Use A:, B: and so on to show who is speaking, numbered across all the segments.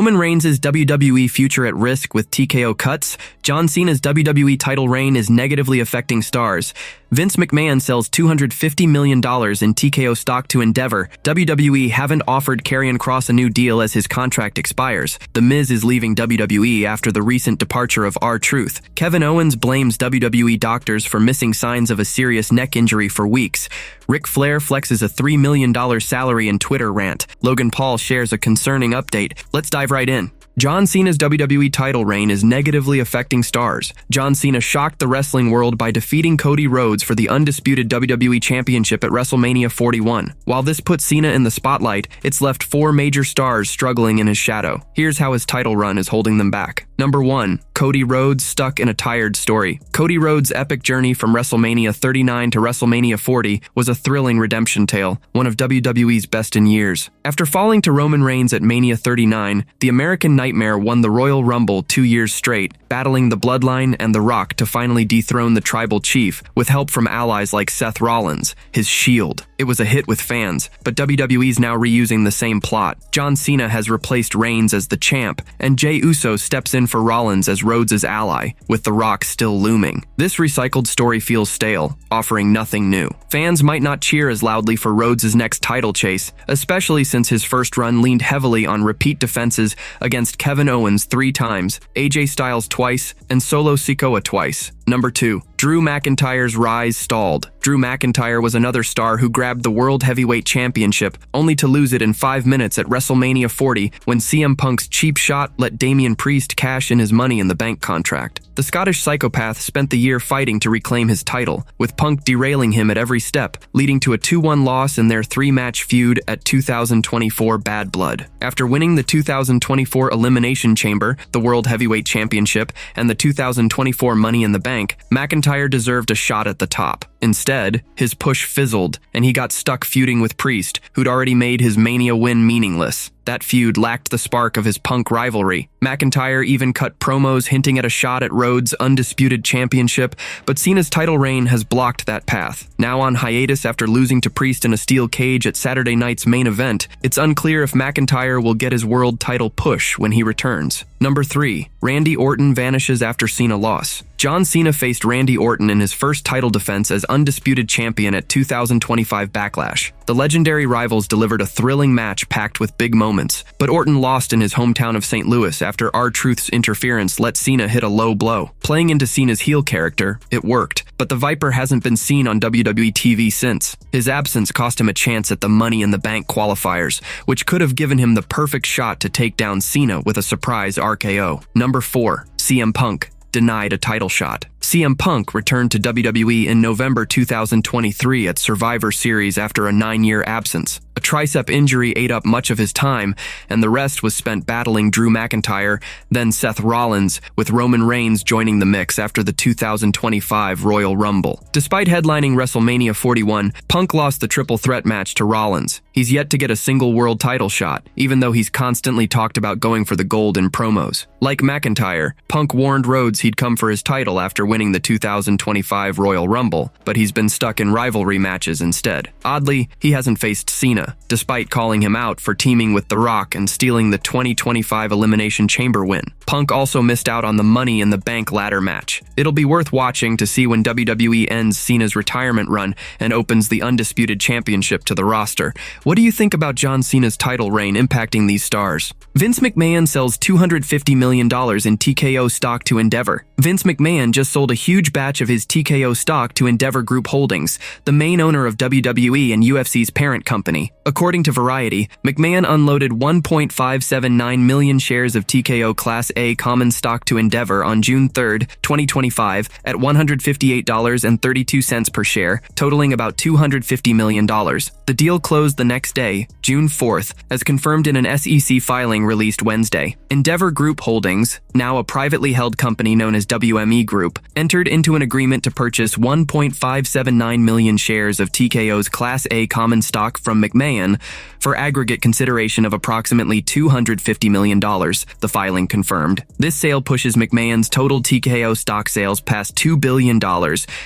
A: Roman Reigns' WWE future at risk with TKO cuts. John Cena's WWE title reign is negatively affecting stars. Vince McMahon sells $250 million in TKO stock to Endeavor. WWE haven't offered Karrion Kross a new deal as his contract expires. The Miz is leaving WWE after the recent departure of R-Truth. Kevin Owens blames WWE doctors for missing signs of a serious neck injury for weeks. Ric Flair flexes a $3 million salary in Twitter rant. Logan Paul shares a concerning update. Let's dive right in. John Cena's WWE title reign is negatively affecting stars. John Cena shocked the wrestling world by defeating Cody Rhodes for the undisputed WWE Championship at WrestleMania 41. While this put Cena in the spotlight, it's left four major stars struggling in his shadow. Here's how his title run is holding them back. Number 1. Cody Rhodes stuck in a tired story. Cody Rhodes' epic journey from WrestleMania 39 to WrestleMania 40 was a thrilling redemption tale, one of WWE's best in years. After falling to Roman Reigns at Mania 39, the American Nightmare won the Royal Rumble 2 years straight, battling the Bloodline and The Rock to finally dethrone the Tribal Chief, with help from allies like Seth Rollins, his Shield. It was a hit with fans, but WWE's now reusing the same plot. John Cena has replaced Reigns as the champ, and Jey Uso steps in for Rollins as Rhodes' ally, with The Rock still looming. This recycled story feels stale, offering nothing new. Fans might not cheer as loudly for Rhodes' next title chase, especially since his first run leaned heavily on repeat defenses against Kevin Owens 3 times, AJ Styles twice, and Solo Sikoa twice. Number 2. Drew McIntyre's rise stalled. Drew McIntyre was another star who grabbed the World Heavyweight Championship, only to lose it in 5 minutes at WrestleMania 40 when CM Punk's cheap shot let Damian Priest cash in his Money in the Bank contract. The Scottish psychopath spent the year fighting to reclaim his title, with Punk derailing him at every step, leading to a 2-1 loss in their 3-match feud at 2024 Bad Blood. After winning the 2024 Elimination Chamber, the World Heavyweight Championship, and the 2024 Money in the Bank, McIntyre deserved a shot at the top. Instead, his push fizzled, and he got stuck feuding with Priest, who'd already made his Mania win meaningless. That feud lacked the spark of his Punk rivalry. McIntyre even cut promos hinting at a shot at Rhodes' undisputed championship, but Cena's title reign has blocked that path. Now on hiatus after losing to Priest in a steel cage at Saturday night's main event, it's unclear if McIntyre will get his world title push when he returns. Number 3. Randy Orton vanishes after Cena loss. John Cena faced Randy Orton in his first title defense as undisputed champion at 2025 Backlash. The legendary rivals delivered a thrilling match packed with big moments, but Orton lost in his hometown of St. Louis after R-Truth's interference let Cena hit a low blow. Playing into Cena's heel character, it worked, but the Viper hasn't been seen on WWE TV since. His absence cost him a chance at the Money in the Bank qualifiers, which could have given him the perfect shot to take down Cena with a surprise RKO. Number 4. CM Punk denied a title shot. CM Punk returned to WWE in November 2023 at Survivor Series after a 9-year absence. A tricep injury ate up much of his time, and the rest was spent battling Drew McIntyre, then Seth Rollins, with Roman Reigns joining the mix after the 2025 Royal Rumble. Despite headlining WrestleMania 41, Punk lost the triple threat match to Rollins. He's yet to get a single world title shot, even though he's constantly talked about going for the gold in promos. Like McIntyre, Punk warned Rhodes he'd come for his title after winning the 2025 Royal Rumble, but he's been stuck in rivalry matches instead. Oddly, he hasn't faced Cena, despite calling him out for teaming with The Rock and stealing the 2025 Elimination Chamber win. Punk also missed out on the Money in the Bank ladder match. It'll be worth watching to see when WWE ends Cena's retirement run and opens the undisputed championship to the roster. What do you think about John Cena's title reign impacting these stars? Vince McMahon sells $250 million in TKO stock to Endeavor. Vince McMahon just sold a huge batch of his TKO stock to Endeavor Group Holdings, the main owner of WWE and UFC's parent company. According to Variety, McMahon unloaded 1.579 million shares of TKO Class A common stock to Endeavor on June 3, 2025 at $158.32 per share, totaling about $250 million. The deal closed the next day, June 4th, as confirmed in an SEC filing released Wednesday. Endeavor Group Holdings, now a privately held company known as WME Group, entered into an agreement to purchase 1.579 million shares of TKO's Class A common stock from McMahon for aggregate consideration of approximately $250 million, the filing confirmed. This sale pushes McMahon's total TKO stock sales past $2 billion,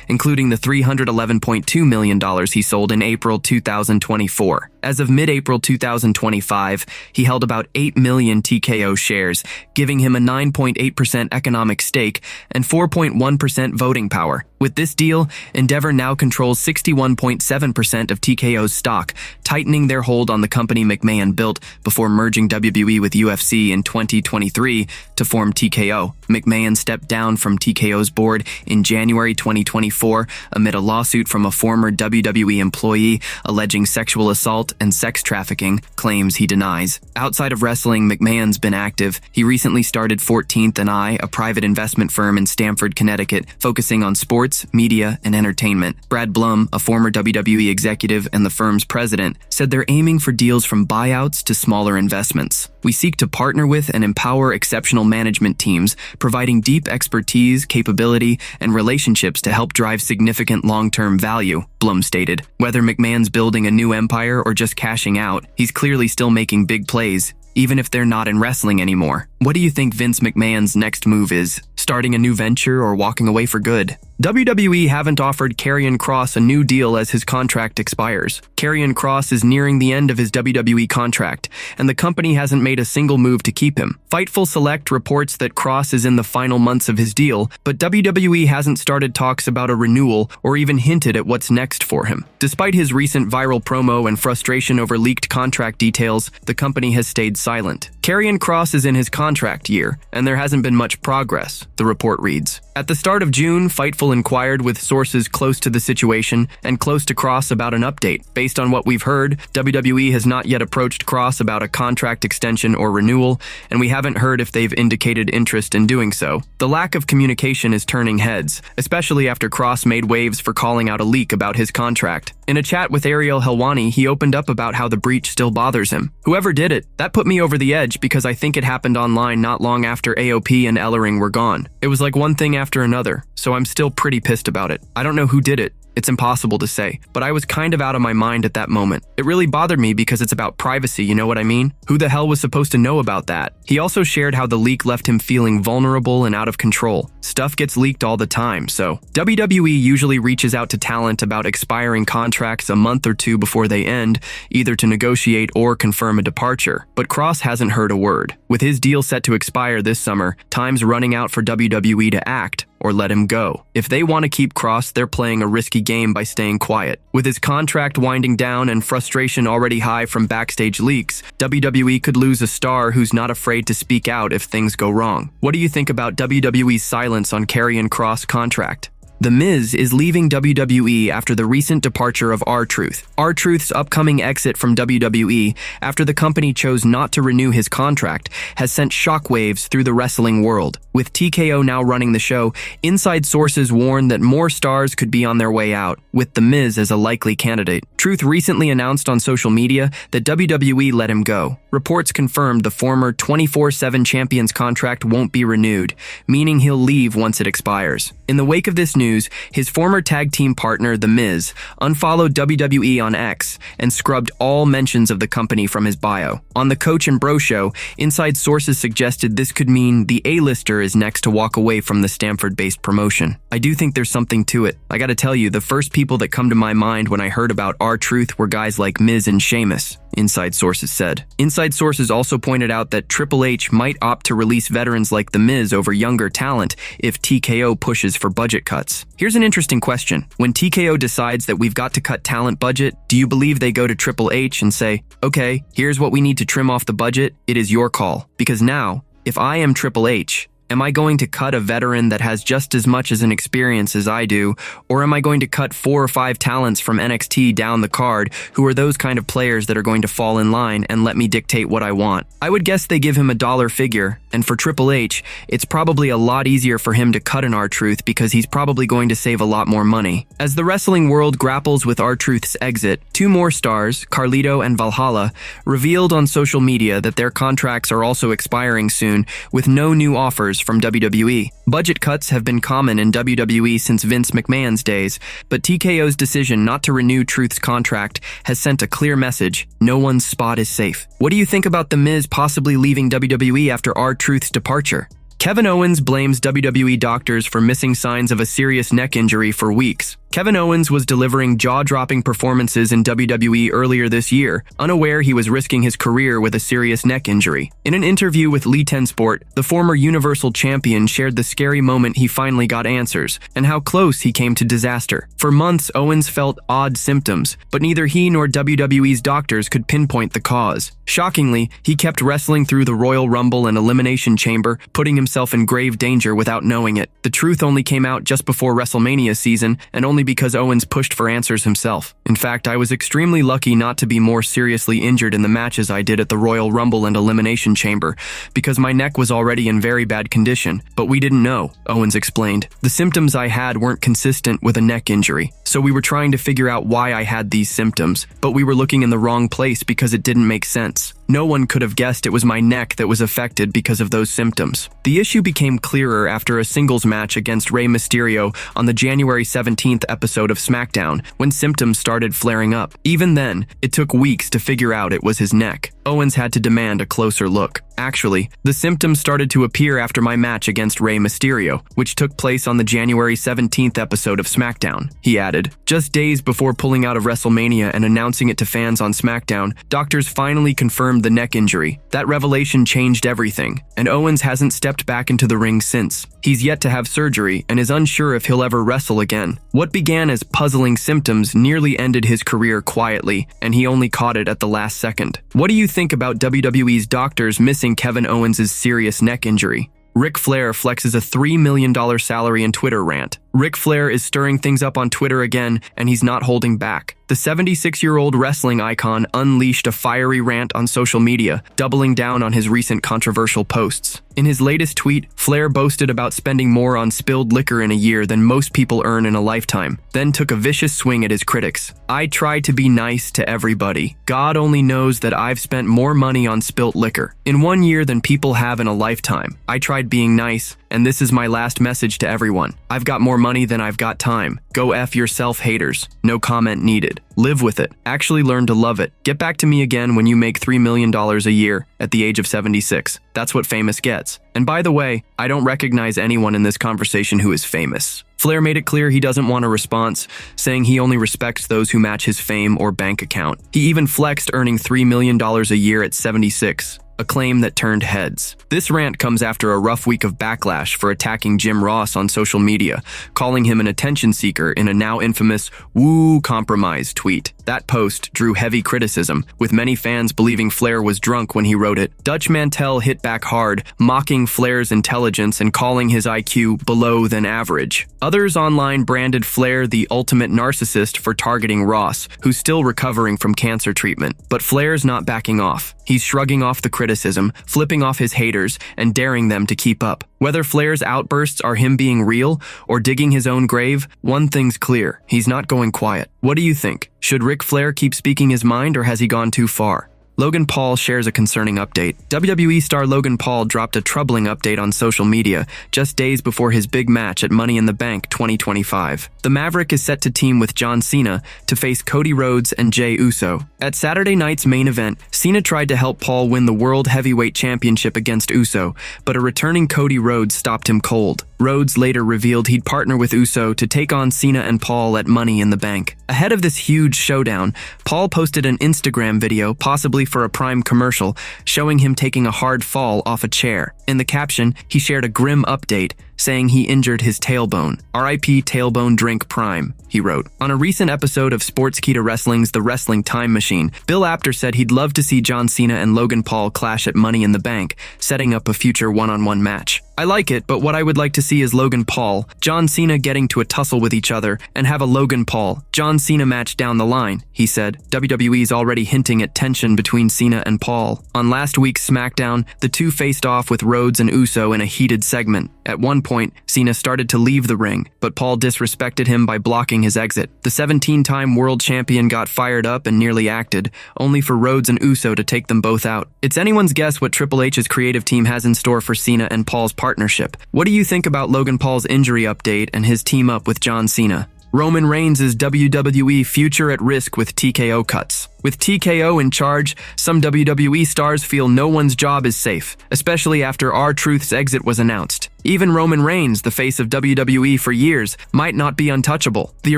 A: including the $311.2 million he sold in April 2024. As of mid-April 2025, he held about 8 million TKO shares, giving him a 9.8% economic stake and 4.1% voting power. With this deal, Endeavor now controls 61.7% of TKO's stock, tightening their hold on the company McMahon built before merging WWE with UFC in 2023 to form TKO. McMahon stepped down from TKO's board in January 2024 amid a lawsuit from a former WWE employee alleging sexual assault and sex trafficking, claims he denies. Outside of wrestling, McMahon's been active. He recently started 14th and I, a private investment firm in Stamford, Connecticut, focusing on sports, media, and entertainment. Brad Blum, a former WWE executive and the firm's president, said they're aiming for deals from buyouts to smaller investments. We seek to partner with and empower exceptional management teams, providing deep expertise, capability, and relationships to help drive significant long-term value, Blum stated. Whether McMahon's building a new empire or just cashing out, he's clearly still making big plays, even if they're not in wrestling anymore. What do you think Vince McMahon's next move is? Starting a new venture or walking away for good? WWE haven't offered Karrion Kross a new deal as his contract expires. Karrion Kross is nearing the end of his WWE contract, and the company hasn't made a single move to keep him. Fightful Select reports that Kross is in the final months of his deal, but WWE hasn't started talks about a renewal or even hinted at what's next for him. Despite his recent viral promo and frustration over leaked contract details, the company has stayed silent. Karrion Kross is in his contract year, and there hasn't been much progress, the report reads. At the start of June, Fightful inquired with sources close to the situation and close to Kross about an update. Based on what we've heard, WWE has not yet approached Kross about a contract extension or renewal, and we haven't heard if they've indicated interest in doing so. The lack of communication is turning heads, especially after Kross made waves for calling out a leak about his contract. In a chat with Ariel Helwani, he opened up about how the breach still bothers him. Whoever did it, that put me over the edge because I think it happened online not long after AOP and Ellering were gone. It was like one thing after another, so I'm still pretty pissed about it. I don't know who did it. It's impossible to say, but I was kind of out of my mind at that moment. It really bothered me because it's about privacy, you know what I mean? Who the hell was supposed to know about that? He also shared how the leak left him feeling vulnerable and out of control. Stuff gets leaked all the time, so WWE usually reaches out to talent about expiring contracts a month or two before they end, either to negotiate or confirm a departure. But Kross hasn't heard a word. With his deal set to expire this summer, time's running out for WWE to act or let him go. If they want to keep Kross, they're playing a risky game by staying quiet. With his contract winding down and frustration already high from backstage leaks, WWE could lose a star who's not afraid to speak out if things go wrong. What do you think about WWE's silence on Karrion Kross' contract? The Miz is leaving WWE after the recent departure of R-Truth. R-Truth's upcoming exit from WWE after the company chose not to renew his contract has sent shockwaves through the wrestling world. With TKO now running the show, inside sources warn that more stars could be on their way out, with The Miz as a likely candidate. Truth recently announced on social media that WWE let him go. Reports confirmed the former 24/7 champion's contract won't be renewed, meaning he'll leave once it expires. In the wake of this news, his former tag team partner, The Miz, unfollowed WWE on X and scrubbed all mentions of the company from his bio. On the Coach and Bro show, inside sources suggested this could mean the A-lister is next to walk away from the Stamford-based promotion. I do think there's something to it. I gotta tell you, the first people that come to my mind when I heard about R-Truth were guys like Miz and Sheamus, inside sources said. Inside sources also pointed out that Triple H might opt to release veterans like The Miz over younger talent if TKO pushes for budget cuts. Here's an interesting question. When TKO decides that we've got to cut talent budget, do you believe they go to Triple H and say, okay, here's what we need to trim off the budget, it is your call? Because now, if I am Triple H, am I going to cut a veteran that has just as much as an experience as I do, or am I going to cut 4 or 5 talents from NXT down the card who are those kind of players that are going to fall in line and let me dictate what I want? I would guess they give him a dollar figure, and for Triple H, it's probably a lot easier for him to cut an R-Truth because he's probably going to save a lot more money. As the wrestling world grapples with R-Truth's exit, 2 more stars, Carlito and Valhalla, revealed on social media that their contracts are also expiring soon with no new offers from WWE. Budget cuts have been common in WWE since Vince McMahon's days, but TKO's decision not to renew Truth's contract has sent a clear message: no one's spot is safe. What do you think about The Miz possibly leaving WWE after R-Truth's departure? Kevin Owens blames WWE doctors for missing signs of a serious neck injury for weeks. Kevin Owens was delivering jaw-dropping performances in WWE earlier this year, unaware he was risking his career with a serious neck injury. In an interview with Lee Tensport, the former Universal Champion shared the scary moment he finally got answers, and how close he came to disaster. For months, Owens felt odd symptoms, but neither he nor WWE's doctors could pinpoint the cause. Shockingly, he kept wrestling through the Royal Rumble and Elimination Chamber, putting himself in grave danger without knowing it. The truth only came out just before WrestleMania season, and only because Owens pushed for answers himself. In fact, I was extremely lucky not to be more seriously injured in the matches I did at the Royal Rumble and Elimination Chamber, because my neck was already in very bad condition, but we didn't know, Owens explained. The symptoms I had weren't consistent with a neck injury, so we were trying to figure out why I had these symptoms, but we were looking in the wrong place because it didn't make sense. No one could have guessed it was my neck that was affected because of those symptoms. The issue became clearer after a singles match against Rey Mysterio on the January 17th episode of SmackDown, when symptoms started flaring up. Even then, it took weeks to figure out it was his neck. Owens had to demand a closer look. Actually, the symptoms started to appear after my match against Rey Mysterio, which took place on the January 17th episode of SmackDown. He added, just days before pulling out of WrestleMania and announcing it to fans on SmackDown, doctors finally confirmed the neck injury. That revelation changed everything, and Owens hasn't stepped back into the ring since. He's yet to have surgery and is unsure if he'll ever wrestle again. What began as puzzling symptoms nearly ended his career quietly, and he only caught it at the last second. What do you think about WWE's doctors missing Kevin Owens' serious neck injury? Ric Flair flexes a $3 million salary in Twitter rant. Ric Flair is stirring things up on Twitter again, and he's not holding back. The 76-year-old wrestling icon unleashed a fiery rant on social media, doubling down on his recent controversial posts. In his latest tweet, Flair boasted about spending more on spilled liquor in a year than most people earn in a lifetime, then took a vicious swing at his critics. I try to be nice to everybody. God only knows that I've spent more money on spilt liquor in 1 year than people have in a lifetime. I tried being nice, and this is my last message to everyone. I've got more money than I've got time. Go F yourself, haters. No comment needed. Live with it. Actually learn to love it. Get back to me again when you make $3 million a year at the age of 76. That's what famous gets. And by the way, I don't recognize anyone in this conversation who is famous. Flair made it clear he doesn't want a response, saying he only respects those who match his fame or bank account. He even flexed earning $3 million a year at 76. A claim that turned heads. This rant comes after a rough week of backlash for attacking Jim Ross on social media, calling him an attention seeker in a now infamous "woo compromise" tweet. That post drew heavy criticism, with many fans believing Flair was drunk when he wrote it. Dutch Mantel hit back hard, mocking Flair's intelligence and calling his IQ below than average. Others online branded Flair the ultimate narcissist for targeting Ross, who's still recovering from cancer treatment. But Flair's not backing off. He's shrugging off the criticism, flipping off his haters, and daring them to keep up. Whether Flair's outbursts are him being real or digging his own grave, one thing's clear: he's not going quiet. What do you think? Should Ric Flair keep speaking his mind, or has he gone too far? Logan Paul shares a concerning update. WWE star Logan Paul dropped a troubling update on social media just days before his big match at Money in the Bank 2025. The Maverick is set to team with John Cena to face Cody Rhodes and Jey Uso. At Saturday night's main event, Cena tried to help Paul win the World Heavyweight Championship against Uso, but a returning Cody Rhodes stopped him cold. Rhodes later revealed he'd partner with Uso to take on Cena and Paul at Money in the Bank. Ahead of this huge showdown, Paul posted an Instagram video, possibly for a Prime commercial, showing him taking a hard fall off a chair. In the caption, he shared a grim update, saying he injured his tailbone. RIP tailbone drink Prime, he wrote. On a recent episode of Sportskeeda Wrestling's The Wrestling Time Machine, Bill Apter said he'd love to see John Cena and Logan Paul clash at Money in the Bank, setting up a future one-on-one match. I like it, but what I would like to see is Logan Paul, John Cena getting to a tussle with each other, and have a Logan Paul, John Cena match down the line, he said. WWE's already hinting at tension between Cena and Paul. On last week's SmackDown, the two faced off with Rhodes and Uso in a heated segment. At one point, Cena started to leave the ring, but Paul disrespected him by blocking his exit. The 17-time world champion got fired up and nearly acted, only for Rhodes and Uso to take them both out. It's anyone's guess what Triple H's creative team has in store for Cena and Paul's partnership. What do you think about Logan Paul's injury update and his team up with John Cena? Roman Reigns' WWE future at risk with TKO cuts. With TKO in charge, some WWE stars feel no one's job is safe, especially after R-Truth's exit was announced. Even Roman Reigns, the face of WWE for years, might not be untouchable. The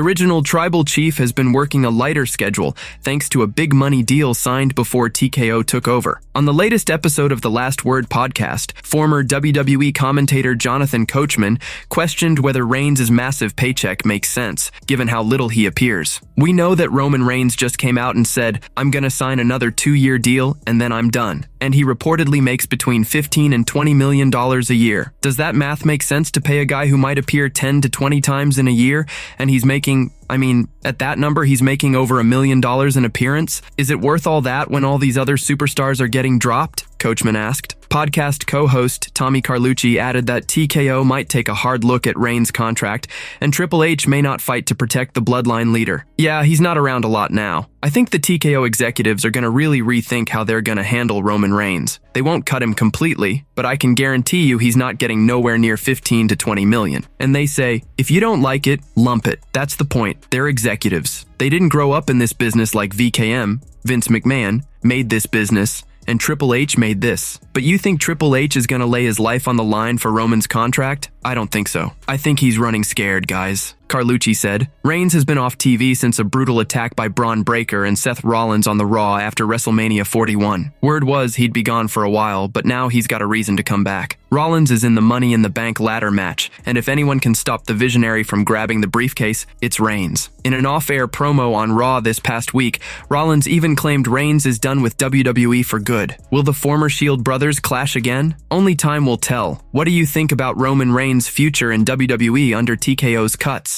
A: original tribal chief has been working a lighter schedule thanks to a big money deal signed before TKO took over. On the latest episode of the Last Word podcast, former WWE commentator Jonathan Coachman questioned whether Reigns' massive paycheck makes sense, given how little he appears. We know that Roman Reigns just came out and said, "I'm gonna sign another 2-year deal and then I'm done." And he reportedly makes between $15 and $20 million a year. Does that math make sense to pay a guy who might appear 10 to 20 times in a year and he's making, at that number, he's making over $1 million an appearance? Is it worth all that when all these other superstars are getting dropped? Coachman asked. Podcast co-host Tommy Carlucci added that TKO might take a hard look at Reigns' contract, and Triple H may not fight to protect the bloodline leader. Yeah, he's not around a lot now. I think the TKO executives are going to really rethink how they're going to handle Roman Reigns. They won't cut him completely, but I can guarantee you he's not getting nowhere near 15 to 20 million. And they say, if you don't like it, lump it. That's the point. They're executives. They didn't grow up in this business like VKM, Vince McMahon, made this business, and Triple H made this. But you think Triple H is going to lay his life on the line for Roman's contract? I don't think so. I think he's running scared, guys. Carlucci said. Reigns has been off TV since a brutal attack by Braun Breaker and Seth Rollins on the Raw after WrestleMania 41. Word was he'd be gone for a while, but now he's got a reason to come back. Rollins is in the Money in the Bank ladder match, and if anyone can stop the Visionary from grabbing the briefcase, it's Reigns. In an off-air promo on Raw this past week, Rollins even claimed Reigns is done with WWE for good. Will the former Shield brothers clash again? Only time will tell. What do you think about Roman Reigns' future in WWE under TKO's cuts?